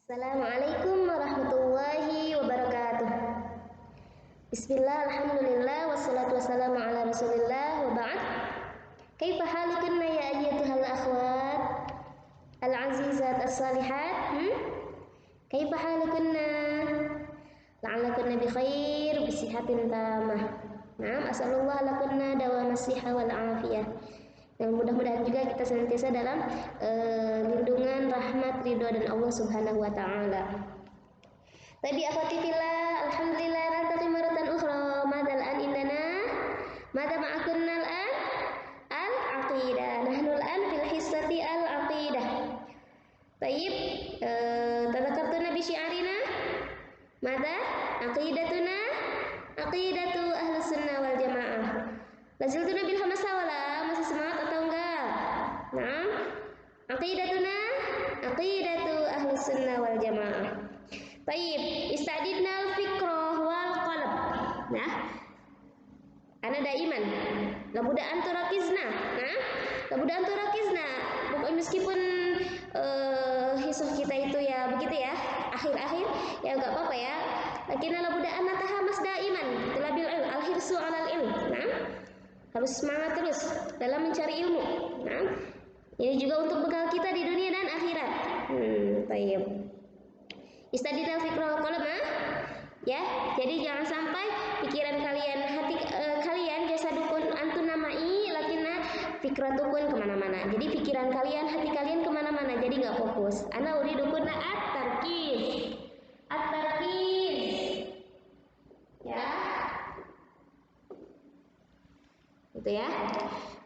Assalamualaikum warahmatullahi wabarakatuh. Bismillah, alhamdulillah, wassalatu wassalamu ala rasulillah, wa ba'd. Kaifa halukunna ya ayyatuhal akhwat al-azizat as-salihat? Kaifa halukunna? La'allakunna bi khair, bi sihatin tamah. Naam, asalullah lakunna dawamas siha wal afiyah. Dan mudah-mudahan juga kita senantiasa dalam lindungan, rahmat, ridho dan Allah Subhanahu wa taala. Tabi akhwati fillah, alhamdulillah naltaqi maratan ukhra. Madzal an indana? Madza ma'akunna al-an? Al-aqidah. Nahnu al-an fil hissati al-aqidah. Tayyib, tadzakartuna bi syi'arina? Madza? Aqidatuna? Aqidatu ahlus sunnah wal jamaah. Laziltuna bil hamasa wala? Masih semangat atau enggak? Nah, aqidatuna aqidatu ahlus sunnah wal jamaah. Baik, istadidna al-fikrah wal qalb. Nah, ana daiman labuda anturakizna. Nah, labuda anturakizna. Meskipun hisah kita itu ya begitu ya, akhir-akhir ya enggak apa-apa ya. Lakinna labuda an natahamas daiman talabil al-hirsu 'alal ilm. Nah, harus semangat terus dalam mencari ilmu. Nah, ini juga untuk bekal kita di dunia dan akhirat. Baik. Istadidal fikrah qalb, ya. Jadi jangan sampai pikiran kalian, hati kalian jasadukun antun namai lakinna fikratukun kemana-mana. Jadi pikiran kalian, hati kalian kemana-mana. Jadi nggak fokus. Ana uridukunna at-tarkiz. At-tarkiz. Ya. Itu ya,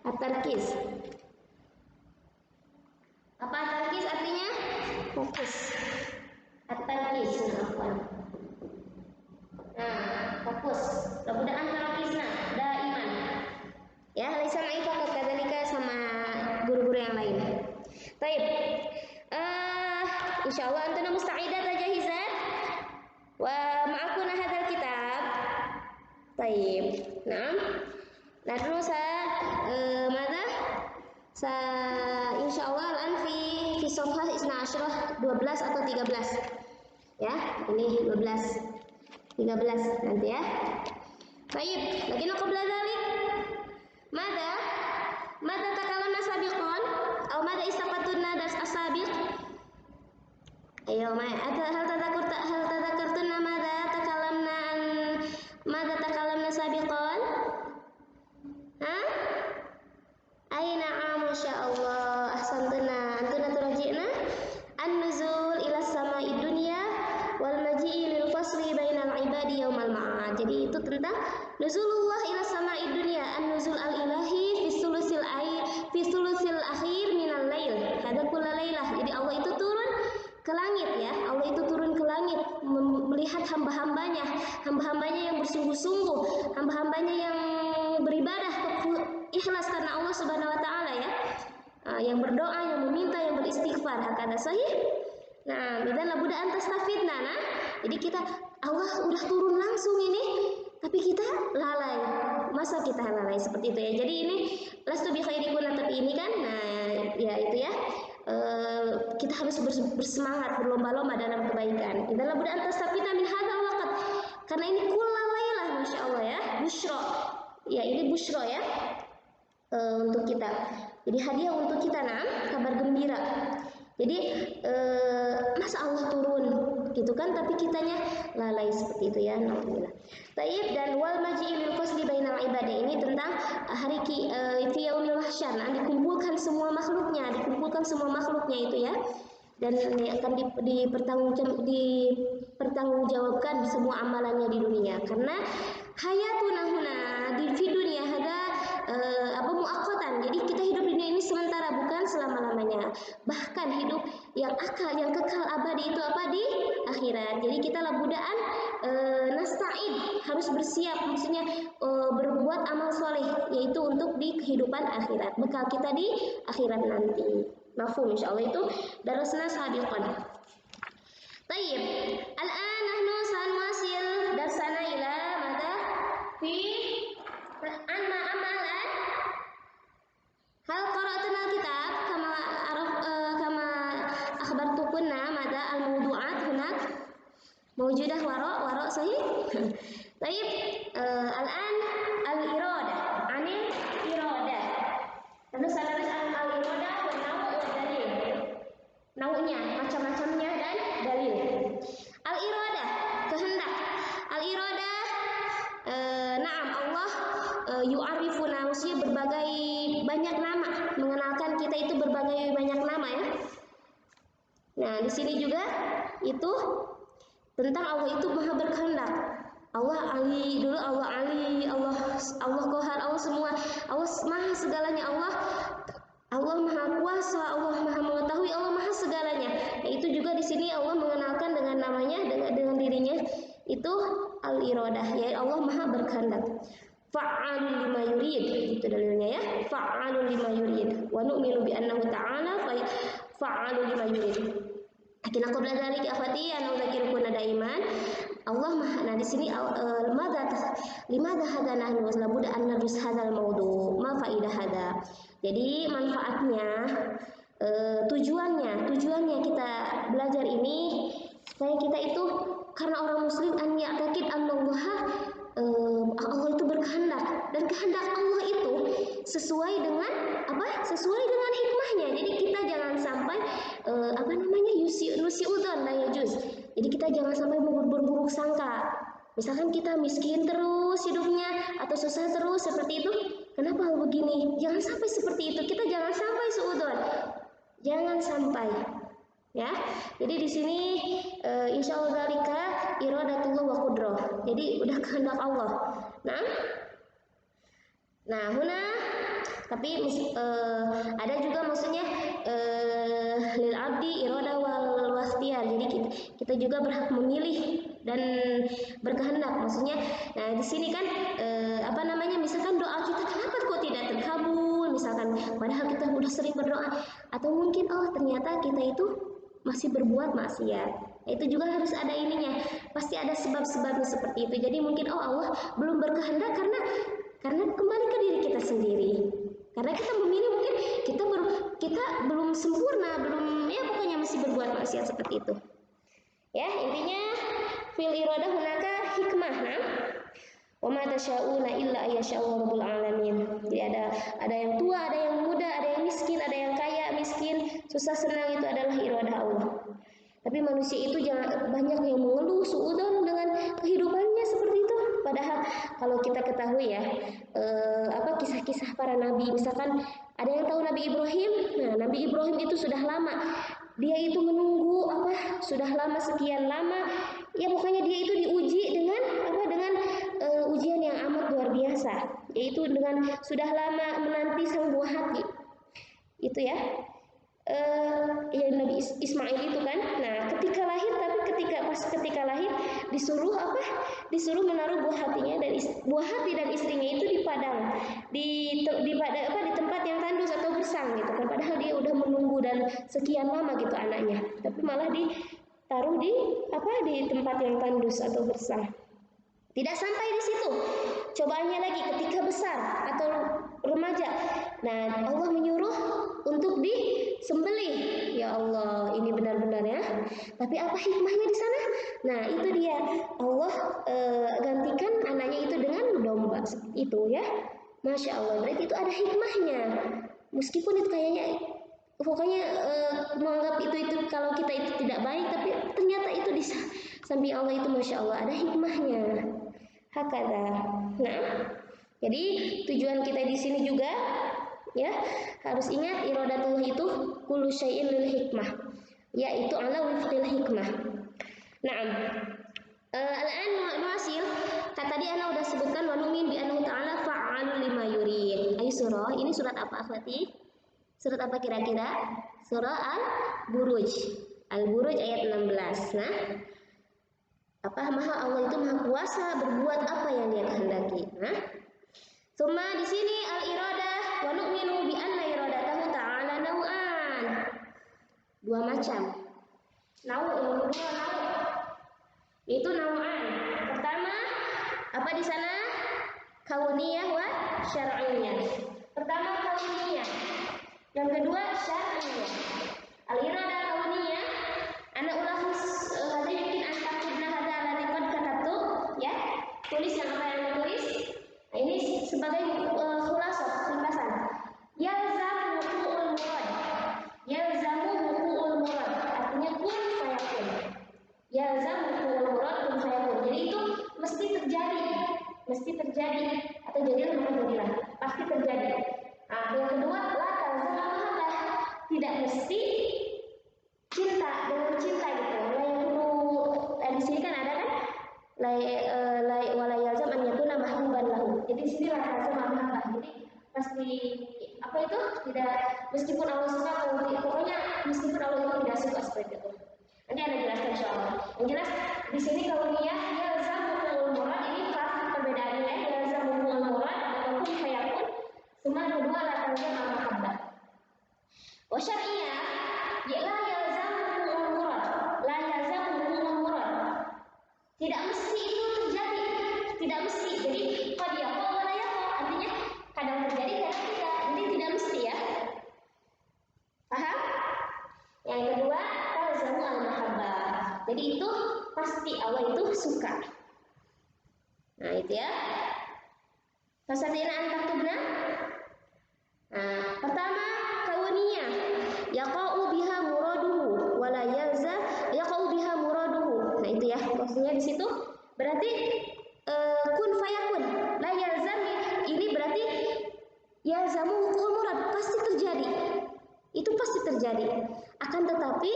at-tarkiz. Apa at-tarkiz artinya? Fokus. At-tarkiz. Nah, fokus. Labudan tarakizna daiman. Ya, laisa ma'i faqat, kadzalika sama guru-guru yang lain. Baik. Insyaallah antuna musta'idat jahizat wa ma'akuna hadzal kitab. Baik. Nah, dulu mana? Insyaallah al-an fi safhah isna asyrah 12 atau 13. Ya, ini 12. 13 nanti ya. Baik, lagi qabla dzalik. Mada takalamna sabiqan atau mada istaqatunna das asabiq? Ayo, hal tadzakartunna mada takalamna sabiqan? Aina masya Allah, ahsantuna. Antuna turaji'na an-nuzul ila sama'i dunya wal maji'i lil fasli bainal ibadi yaumal ma'ad. Jadi itu tentang nuzulullah ila sama'i dunya, an-nuzul al-ilahi fi sulusil akhir minal lail. Hada kulla lailah. Jadi Allah itu turun ke langit ya. Allah itu turun ke langit melihat hamba-hambanya yang bersungguh-sungguh, hamba-hambanya yang beribadah ikhlas karena Allah Subhanahu wa taala ya. Yang berdoa, yang meminta, yang beristighfar. Hakada sahih. Nah, bidan labuda antastafidna. Nah, jadi kita Allah udah turun langsung ini, tapi kita lalai. Masa kita lalai seperti itu ya. Jadi ini lastu bi khairikun, tapi ini kan ya itu ya. Kita harus bersemangat, berlomba-lomba dalam kebaikan. Bidan labuda antastafidna min hadzal waqt. Karena ini kullalailah masyaallah ya. Busyra. Ya, ini busyra ya. Untuk kita. Jadi hadiah untuk kita, kabar gembira. Jadi masa Allah turun gitu kan, tapi kitanya lalai seperti itu ya. Alhamdulillah. Taib dan wal maji'il fasli bainal ibadah, ini tentang hari fi yaumil mahsyar. Dikumpulkan semua makhluknya itu ya. Dan ini akan dipertanggungjawabkan semua amalannya di dunia. Karena hayatuna huna di dunia ada muaqqatan. Jadi kita hidup di dunia ini sementara, bukan selama-lamanya. Bahkan hidup yang kekal abadi itu apa? Di akhirat. Jadi kita labudaan nasta'id, harus bersiap, maksudnya berbuat amal soleh, yaitu untuk di kehidupan akhirat. Bekal kita di akhirat nanti. Mafhum insyaallah itu darasna sabiqan. Tayyib. Al-an nahnu sanwasil darsana ila mada fi amalan. Hal qara'tuna kitab kama akhbartukunna mada al-mawdu'at Mawjudah waro sahih. Baik, al-an al-iradah, anil iradah. Lalu salah al-iradah wa nawu wa dalil. Naunya, macam-macamnya dan dalil. Al-iradah, kehendak. Al-iradah, na'am Allah yu'arifuna, maksudnya berbagai banyak nama, mengenalkan kita itu berbagai banyak nama ya. Nah, di sini juga itu tentang Allah itu maha berkehendak. Allah Ali, dulu Allah Ali, Allah Qahar, Allah semua, Allah maha segalanya, Allah maha kuasa, Allah maha mengetahui, Allah maha segalanya. Nah, itu juga di sini Allah mengenalkan dengan namanya, dengan dirinya itu al-iradah, ya Allah maha berkehendak. Fa'alun lima yurid, itu dalilnya ya. Fa'alun lima yurid. Wa nu'minu bi annahu ta'ala fa'alun lima yurid. Lakin aku belajar lagi akhwati anu dzakirukuna daiman. Allah maha. Nah di sini limadha hadana la budda an nadrus hadzal maudu. Ma faidah hada. Jadi manfaatnya tujuannya kita belajar ini supaya kita itu, karena orang muslim an ya'taqid annallaha Allah itu berkehendak, dan kehendak Allah itu sesuai dengan apa? Sesuai dengan hikmahnya. Jadi kita jangan sampai nusiudzon la yajuz. Jadi kita jangan sampai berburuk sangka. Misalkan kita miskin terus hidupnya atau susah terus seperti itu, kenapa begini? Jangan sampai seperti itu. Kita jangan sampai suudzon. Jangan sampai. Ya, jadi di sini insya Allah dzalika iradatullah wa qudrah. Jadi udah kehendak Allah. Nah, huna tapi ada juga maksudnya lil abdi irada wal wastiyar. Jadi kita juga berhak memilih dan berkehendak. Maksudnya, nah di sini kan misalkan doa kita kenapa kok tidak terkabul? Misalkan padahal kita udah sering berdoa, atau mungkin ternyata kita itu masih berbuat maksiat. Itu juga harus ada ininya. Pasti ada sebab-sebabnya seperti itu. Jadi mungkin Allah belum berkehendak karena kembali ke diri kita sendiri. Karena kita memilih, mungkin kita belum sempurna, belum ya pokoknya masih berbuat maksiat seperti itu. Ya, intinya fil iradah hunaka hikmah. Wa ma tasyauna illa ayyasha rabbul alamin. Jadi ada yang tua, ada yang muda, ada yang miskin, ada yang kaya, miskin, susah senang, itu adalah iradah Allah. Tapi manusia itu jangan banyak yang mengeluh suudzon dengan kehidupannya seperti itu. Padahal kalau kita ketahui ya, kisah-kisah para nabi, misalkan ada yang tahu Nabi Ibrahim. Nah, Nabi Ibrahim itu sudah lama dia itu menunggu sudah lama, sekian lama. Ya pokoknya dia itu diuji dengan ujian yang amat luar biasa, yaitu dengan sudah lama menanti sang buah hati. Itu ya. Nabi Ismail itu kan. Nah, ketika lahir disuruh menaruh buah hatinya, dan buah hati dan istrinya itu di padang, di tempat yang tandus atau gersang gitu kan. Padahal dia udah menunggu dan sekian lama gitu anaknya, tapi malah ditaruh di tempat yang tandus atau gersang. Tidak sampai di situ, cobaannya lagi ketika besar atau remaja. Nah, Allah menyuruh untuk disembelih. Ya Allah, ini benar-benar ya. Tapi apa hikmahnya di sana? Nah, itu dia. Allah gantikan anaknya itu dengan domba. Itu ya. Masya Allah, berarti itu ada hikmahnya. Meskipun itu kayaknya pokoknya menganggap itu kalau kita itu tidak baik, tapi ternyata itu di samping Allah itu Masya Allah ada hikmahnya. Hakada. Nah, jadi tujuan kita di sini juga ya harus ingat iradatullah itu kullu syai'in lil hikmah, yaitu ala wifqil hikmah. Naam. Al-an nuasil, tadi ana udah sebutkan wa nu'min bi annahu ta'ala fa'alun lima yurid. Ayo surah, ini surat apa akhwati? Surat apa kira-kira? Surah Al-Buruj. Al-Buruj ayat 16. Nah, maha Allah itu maha kuasa berbuat apa yang dia kehendaki. Summa di sini al-iradah wa nu'minu bi anna iradatahu ta'ala nau'an. Dua macam. Dua nau. Itu nau'an. Pertama, apa di sana? Kauniyah wa syar'iyyah. Pertama kauniyah. Yang kedua syar'iyyah. Al-iradah kauniyah ana ulahus hadirin an taqibna hada mesti terjadi, atau jadilah maka jadilah, pasti terjadi. Nah, yang kedua, la talzam al-mahabbah, tidak mesti cinta dengan cinta gitu. La yakunu, di sini kan ada kan wala yalzam an yakuna mahbuban lahu. Jadi di sini la talzam al-mahabbah. Jadi pasti apa itu tidak, meskipun Allah suka atau tidak, pokoknya meskipun Allah itu tidak suka, seperti itu. Nanti ada jelaskan insyaallah. Yang jelas di sini kauniyah yalzamu murad, ini pasti perbedaannya yalzamu murad ataupun fayakun. Semua kedua la talzam al-mahabbah. Wa syar'iyah ya la yalzamu murad, la yalzamu murad. Tidak mesti itu terjadi, tidak mesti. Jadi qad yaqa wa la yaqa, artinya kadang terjadi kadang tidak. Jadi tidak mesti ya. Paham? Yang kedua, talzamu al-mahabbah. Jadi itu pasti Allah itu suka. Nah, itu ya. Fasadina antaktubna. Nah, pertama kauniyah yaqa'u biha muraduhu wala yalzam yaqa'u biha muraduhu. Nah, itu ya. Maksudnya di situ berarti kun fayakun. La yalzam ini berarti yalzamu wuqul murad, pasti terjadi. Itu pasti terjadi. Akan tetapi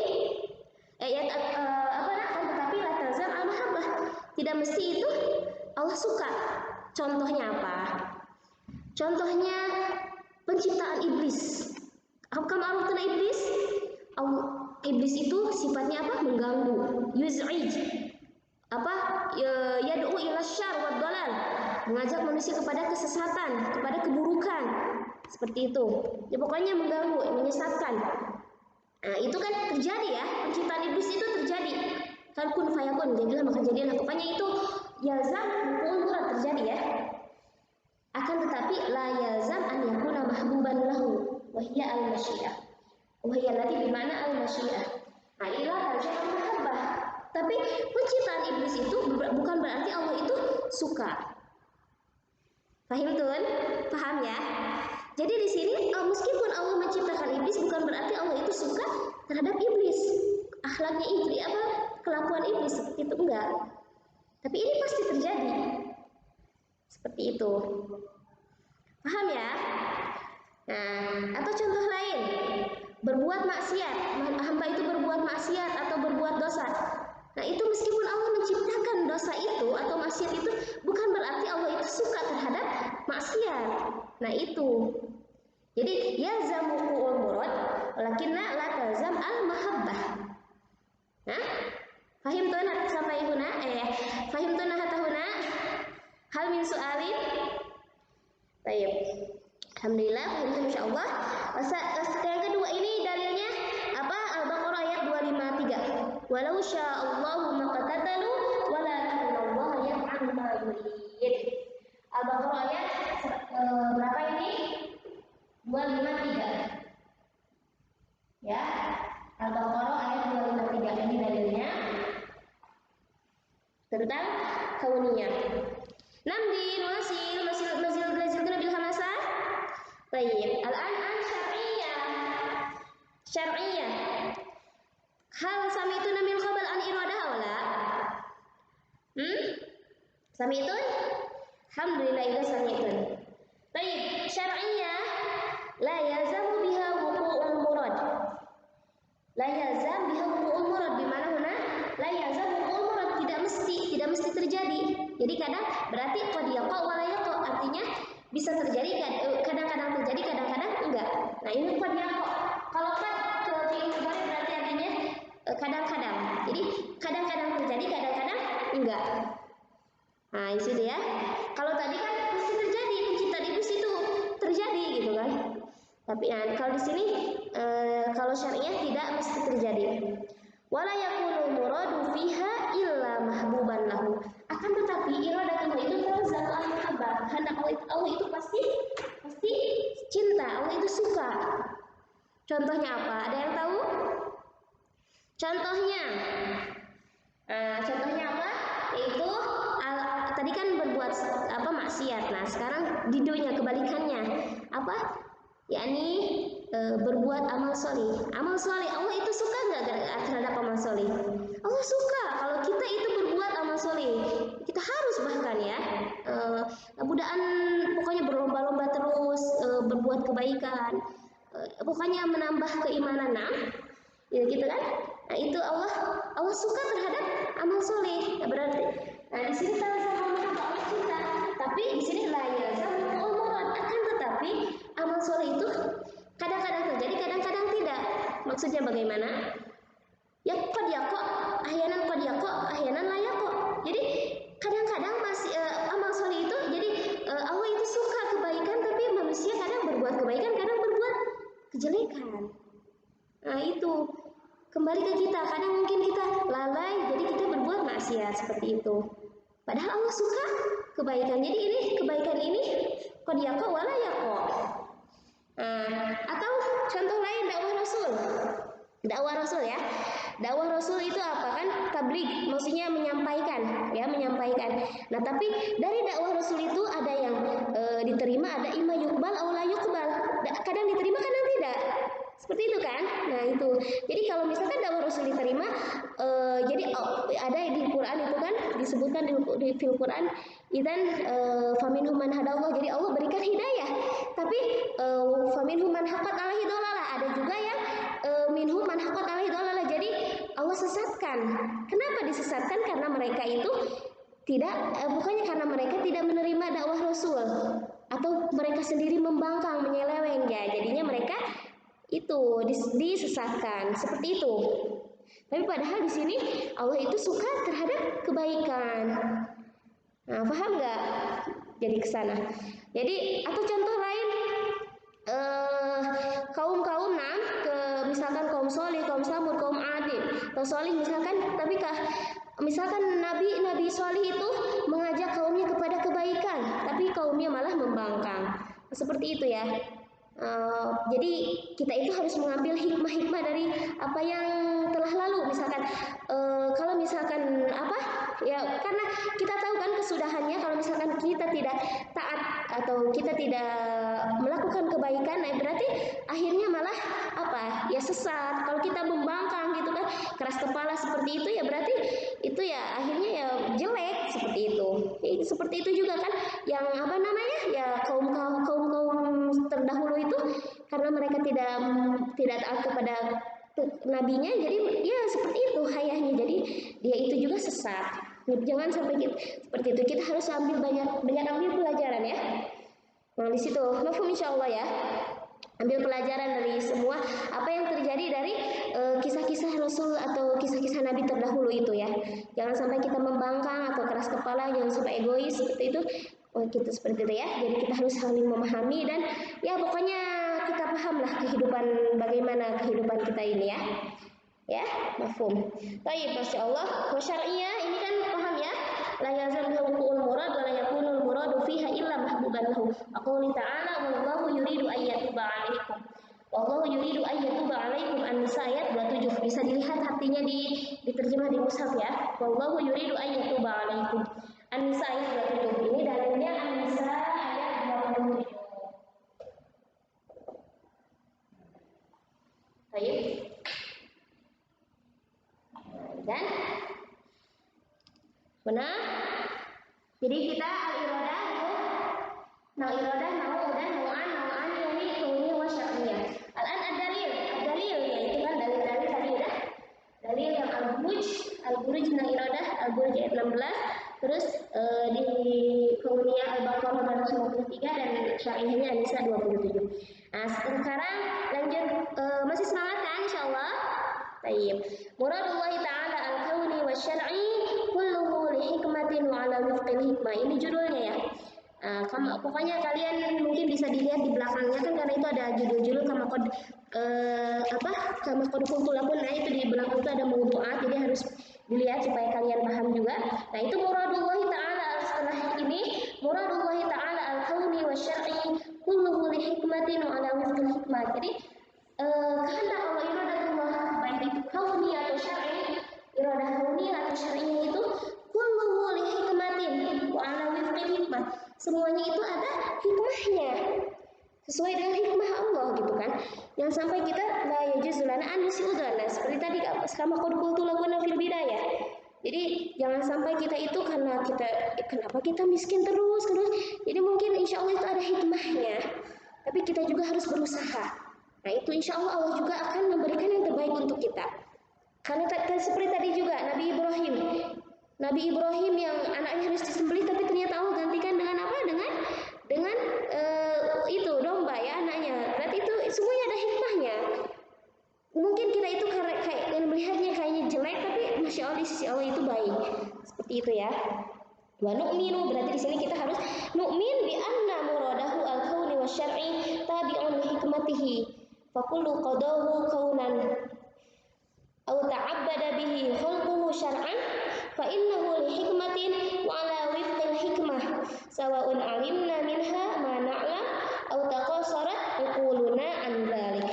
akan tetapi la talzam al-mahabbah. Tidak mesti itu Allah suka. Contohnya apa? Contohnya penciptaan iblis. Kamu artinya iblis? Iblis itu sifatnya apa? Mengganggu. Yuz'ij. Yad'u ila syarr wad dalal. Mengajak manusia kepada kesesatan, kepada keburukan. Seperti itu. Ya pokoknya mengganggu, menyesatkan. Nah, itu kan terjadi ya. Penciptaan iblis itu terjadi. Kan kun fayakun, jadilah maka jadilah. Pokoknya itu yalzam murad terjadi ya. Akan tetapi la yalzam an yakuna mahbuban lahu wa hiya al-masyiah. Wa hiya allati bi ma'na al-masyiah. Nah, ila talzam al-mahabbah. Tapi penciptaan iblis itu bukan berarti Allah itu suka. Paham tuan? Paham ya? Jadi di sini meskipun Allah menciptakan iblis bukan berarti Allah itu suka terhadap iblis. Akhlaknya iblis, kelakuan iblis seperti itu enggak. Tapi ini pasti terjadi. Seperti itu. Paham ya? Nah, atau contoh lain, berbuat maksiat, hamba itu berbuat maksiat atau berbuat dosa. Nah, itu meskipun Allah menciptakan dosa itu atau maksiat itu bukan berarti Allah itu suka terhadap maksiat. Nah, itu. Jadi yalzamu wal murad walakinna la talzam al-mahabbah. Nah, fahim tuan sampai huna? Fahim tuan hatta huna? Hal min su'alin? Baik. Alhamdulillah, fahim insyaallah. Yang kedua ini dalilnya apa? Al-Baqarah ayat 253. Walau sya'allahu maqtatalu walakinnallaha yaf'alu ma yurid. Al-Baqarah ayat berapa ini? 253. Ya. Al-Baqarah ayat 253 ini dalilnya tentang kauniyah. Namdin masih belajar bil hamasah. Baik, al-an syar'iyyah. Hal sami'tuna min qabl an iradah wala? Sami'tun? Alhamdulillah idza sami'tun. Baik, syar'iyyah la yazamu biha wuqu'ul murad. La yazam biha wuqu'ul murad, di mana huna la yazam wuqu'ul murad, tidak mesti terjadi. Jadi kadang berarti qad yaqa wa la yaqa, artinya bisa terjadi, kadang-kadang terjadi, kadang-kadang enggak. Nah, ini qad yaqa. Kalau qad ke fi'il mudhari berarti artinya kadang-kadang. Jadi kadang-kadang terjadi, kadang-kadang enggak. Nah, di situ ya. Kalau tadi kan mesti terjadi, penciptaan iblis itu terjadi gitu kan. Tapi kalau di sini kalau syariah tidak mesti terjadi. Wala yakunu muradu fiha illa mahbuban lahu. Akan tetapi iradatullah itu talzam al-mahabbah. Hendak Allah itu pasti cinta, Allah itu suka. Contohnya apa? Ada yang tahu? Contohnya apa? Yaitu tadi kan berbuat maksiat. Nah, sekarang didunya kebalikannya. Apa? Yakni berbuat amal soleh. Amal soleh, Allah itu suka nggak terhadap amal soleh? Allah suka. Kalau kita itu berbuat amal soleh. Kita harus bahkan ya budaan pokoknya berlomba-lomba terus berbuat kebaikan, pokoknya menambah keimanan. Nah, ya gitu kan. Nah itu Allah suka terhadap amal soleh. Ya, berarti. Nah di sini sama Allah suka, tapi di sini layak sama Allah akan tetapi amal soleh itu kadang-kadang terjadi, kadang-kadang tidak. Maksudnya bagaimana? Ya kok ahyanan layak kok. Jadi kadang-kadang masih amal soleh itu jadi Allah itu suka kebaikan, tapi manusia kadang berbuat kebaikan, kadang berbuat kejelekan. Nah itu kembali ke kita, kadang mungkin kita lalai, jadi kita berbuat maksiat seperti itu. Padahal Allah suka kebaikan. Jadi ini kebaikan ini kok wala ya kok. Atau contoh lain dakwah Rasul ya. Dakwah Rasul itu apa kan? Tabligh, maksudnya menyampaikan. Nah, tapi dari dakwah Rasul itu ada yang diterima, ada imma yuqbal aw la yuqbal. Kadang diterima, kadang tidak. Seperti itu kan? Nah, itu. Jadi kalau misalkan dakwah Rasul diterima, jadi ada di Quran itu kan disebutkan di fil Quran, idzan faminhum man hadallah. Jadi Allah berikan hidayah. Tapi faminhum man haqqat alaihi dhalalah. Ada juga yang minhum man haqqat alaihi dhalalah. Jadi Allah sesatkan. Kenapa disesatkan? Karena mereka itu bukannya karena mereka tidak menerima dakwah Rasul atau mereka sendiri membangkang, menyeleweng ya. Jadinya mereka itu disesatkan seperti itu. Tapi padahal di sini Allah itu suka terhadap kebaikan. Nah, paham nggak? Jadi ke sana. Jadi atau contoh lain kaum misalkan kaum soleh, kaum samud, kaum adil atau soleh misalkan, tapi misalkan nabi soleh itu mengajak kaumnya kepada kebaikan, tapi kaumnya malah membangkang. Seperti itu ya. Jadi kita itu harus mengambil hikmah-hikmah dari apa yang telah lalu. Misalkan kalau misalkan apa ya, karena kita tahu kan kesudahannya kalau misalkan kita tidak taat atau kita tidak melakukan kebaikan, berarti akhirnya malah apa ya, sesat. Kalau kita membangkang gitu kan, keras kepala seperti itu ya, berarti itu ya akhirnya ya jelek seperti itu. Seperti itu juga kan yang apa namanya ya, kaum terdahulu itu karena mereka tidak taat kepada nabinya, jadi ya seperti itu hayahnya, jadi dia itu juga sesat. Jangan sampai seperti itu. Kita harus ambil banyak ambil pelajaran ya. Nah di situ mafhum insyaallah ya. Ambil pelajaran dari semua apa yang terjadi dari kisah-kisah Rasul atau kisah-kisah Nabi terdahulu itu ya. Jangan sampai kita membangkang atau keras kepala, jangan sampai egois seperti itu. Gitu seperti itu ya. Jadi kita harus saling memahami dan ya pokoknya kita pahamlah bagaimana kehidupan kita ini ya. Ya, mafhum. Baik, masyaallah. Wa syar'iyyah ini kan paham ya. La yazal huququl murad wa la yakunul muradu fiha illa mahbuban lahu. Aqouli ta'ala wallahu yuridu ayyatuba 'alaikum. Wallahu yuridu ayyatuba 'alaikum. An-Nisa ayat 27. Bisa dilihat artinya diterjemah di mushaf ya. Wallahu yuridu ayyatuba 'alaikum. An-Nisa ayat 27. Ini dalilnya An-Nisa ayat 27. Baik. Dan benar. Jadi kita al-iradah itu iradah nau'an ini wa syar'iyyah. Al-dalil yaitu kan dalil tadi udah. Dalil yang al-buruj iradah al-buruj ayat 16, terus di kauniyah al-Baqarah 153 dan syar'iyyahnya An-Nisa 27. Nah, sekarang lanjut, masih semangat kan insyaallah? Baik. Muradullahi ta'ala al-kauni wa syar'i kulluhu li hikmatin wa ala wifqil hikmah. Ini judulnya ya. Pokoknya kalian mungkin bisa dilihat di belakangnya kan, karena itu ada judul-judul kama qad qultu lakum. Nah itu di belakang itu ada mawdu'at, jadi harus dilihat supaya kalian paham juga. Nah itu muradullahi ta'ala, setelah ini muradullahi ta'ala al-kauni wa syar'i kulluhu li hikmatin wa ala wifqil hikmah. Jadi kehendak Allah, iradatullah, baik itu kauni atau syar'i, iradah kauni atau syar'i itu kulluhu li hikmatin wa ala wifqil hikmah. Semuanya itu ada hikmahnya, sesuai dengan hikmah Allah gitu kan. Yang sampai kita la yajuzu lana an nusi'udana, seperti tadi kama qad qultu lakum fil bidayah. Jadi jangan sampai kita itu karena kenapa kita miskin terus. Jadi mungkin insya Allah itu ada hikmahnya. Tapi kita juga harus berusaha. Nah itu insya Allah juga akan memberikan yang terbaik untuk kita. Karena seperti tadi juga Nabi Ibrahim yang anaknya harus disembelih, tapi ternyata Allah gantikan dengan apa? Dengan itu domba ya anaknya. Berarti itu semuanya ada hikmahnya. Mungkin kita itu kayak melihatnya kayaknya jelek, tapi masya Allah di sisi Allah itu baik. Seperti itu ya. Wa nu'minu, berarti di sini kita harus nu'min bi anna muradahu al-kauni wa syar'i tabi'un li hikmatihi. Fa kullu qadahu kaunan aw ta'abbada bihi khalquhu syar'an fa innahu li hikmatin wa ala wifqil hikmah sawa'un alimna minha ma na'lam aw taqasarat uquluna an dzalik.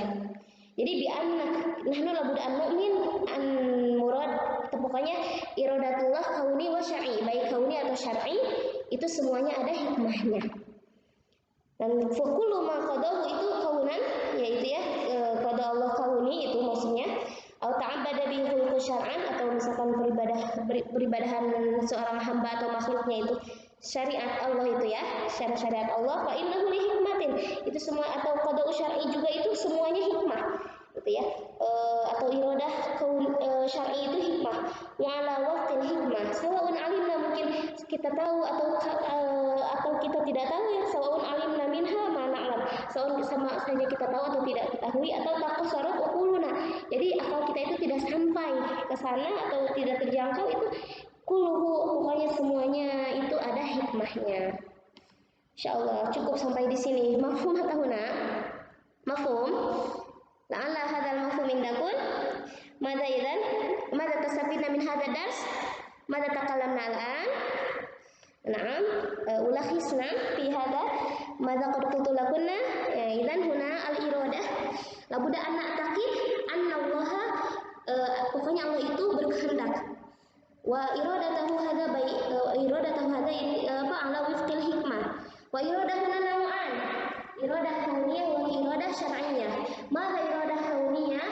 Jadi bi anna nahnu labud an nu'min an murad, pokoknya iradatullah kauni wa syar'i, baik kauni atau syar'i itu semuanya ada hikmahnya. Dan fakulu ma qadahu itu kaunan, yaitu ya qada Allah kauni itu maksudnya, atau ta'abbada bihi khulqu syar'an, atau misalkan beribadahan seorang hamba atau makhluknya itu syariat Allah itu ya, syariat Allah, fa innahu li hikmatin, itu semua, atau qada syar'i juga itu semuanya hikmah gitu ya, atau iradah syar'i itu hikmah, wa ala waqtil hikmah sawaun alimna, mungkin kita tahu atau kita tidak tahu ya, sawaun alimna minha ma na'lam, sama saja kita tahu atau tidak ketahui, atau taqasarat uquluna, jadi akal kita itu tidak sampai ke sana atau tidak terjangkau, itu kulluhu, pokoknya semuanya itu ada hikmahnya. Insyaallah cukup sampai di sini. Mafhum hatahuna? Mafhum? La'alla hadzal mafhum indakum. Madza idzan? Madza tasafidna min hadzal dars? Madza takallamna al'an? Na'am, ulakhisna fi hadza madza qad qultu lakunna. Ya, idzan huna al-iradah labudda an na'taqid anna Allah, pokoknya Allah itu berkehendak. Wa iradatahu hadza ini ala wifqil hikmah. Wa iradahuna naw'an, iradah kauniyah wa iradah syar'iyyah. Maka iradah kauniyah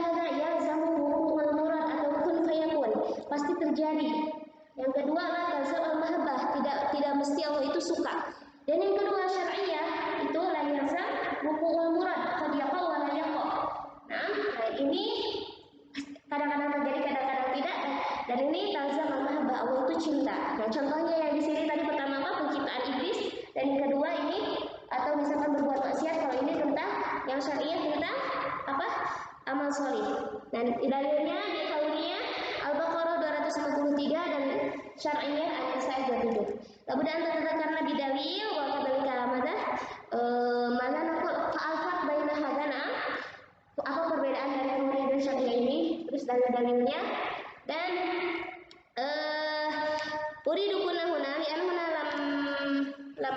hadza yalzamu wuqu'ul murad atau kun fayakun, pasti terjadi. Yang kedua la talzam al-mahabbah, tidak mesti Allah itu suka. Dan yang kedua syar'iyyah itu la yalzam wuqu'ul murad, qad yaqa wa la yaqa. Nah, ini kadang-kadang terjadi, kadang-kadang tidak. Dan ini talzam al-mahabbah, Allah itu cinta. Nah, contohnya yang di sini tadi pertama apa? Penciptaan iblis, dan yang kedua ini, atau misalkan berbuat maksiat, kalau ini tentang yang syariah tentang apa? Amal solih. Dan dalilnya di kauniyah Al-Baqarah 253 dan syar'iyah An-Nisa 27. Labudda anta tadzakarna bidalil wa kadzalika madza mana naqul fa'alfaq baina hadana, apa perbedaan dari kauniyah dan syar'iyah ini, terus dalil-dalilnya. Dan uridu kunahuna li anhuna lam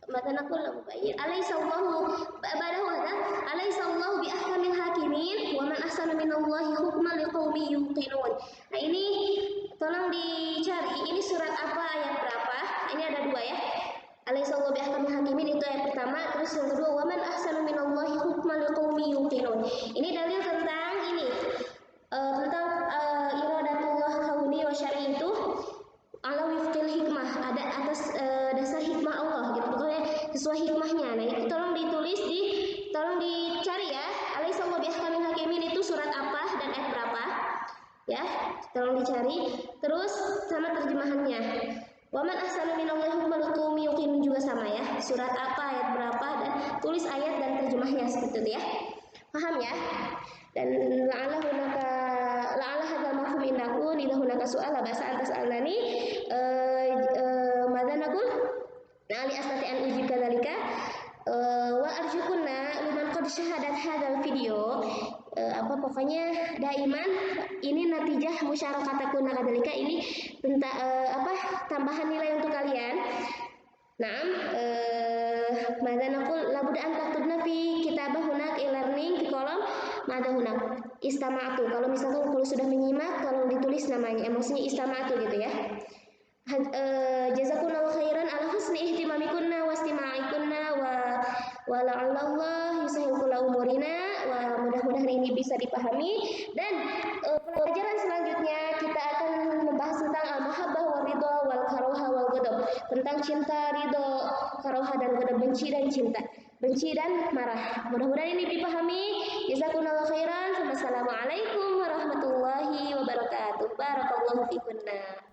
mata naqul lahu bayyin alaysa Allahu ba'dahu hadza alaysa Allahu bi ahkamil hakimin wa man ahsanu minallahi hukman liqaumin yuqinun. Nah ini tolong dicari, ini surat apa, ayat berapa? Ini ada dua ya. Alaysa Allahu bi ahkamil hakimin itu ayat pertama, terus yang kedua wa man ahsanu minallahi hukman liqaumin yuqinun. Ini dalil tentang ini, tentang iradatullah kauni wa syar'i itu ala wifqil hikmah, ada atas dasar hikmah Allah gitu, pokoknya sesuai hikmahnya. Nah itu tolong dicari ya, alaysa Allahu bi ahkamil hakimin itu surat apa dan ayat berapa ya, tolong dicari. Terus sama terjemahannya, wa man ahsanu minallahi hukman liqaumin yuqinun juga sama ya, surat apa ayat berapa, dan tulis ayat dan terjemahnya seperti itu ya, paham ya. Dan la'alla hadzal mafhum indakum idza hunaka su'al la ba'sa atas alnani madza naqul li astati an ujib kadzalika wa arjukunna liman qad syahadat hadzal video, pokoknya daiman ini natijah musyarakatakunna kadzalika, ini tentang tambahan nilai untuk kalian. Naam, madza naqul labudda an taktubna fi kitabah hunak e-learning di kolom madza hunak istama'tu. Kalau misalkan kalau sudah menyimak tolong ditulis namanya, maksudnya istama'tu gitu ya. Jazakumullahu khairan ala husni ihtimamikunna wa istima'ikunna wa wa la'allallah yusahhil umurina. Wah, mudah-mudahan ini bisa dipahami. Dan pelajaran selanjutnya kita akan membahas tentang al-mahabbah wal ridha wal karoha wal ghadab, tentang cinta, ridho, karoha dan ghadab, benci dan cinta, benci dan marah. Mudah-mudahan ini dipahami. Jazakumullahu khairan. Wassalamualaikum warahmatullahi wabarakatuh. Barakallahu fikunna.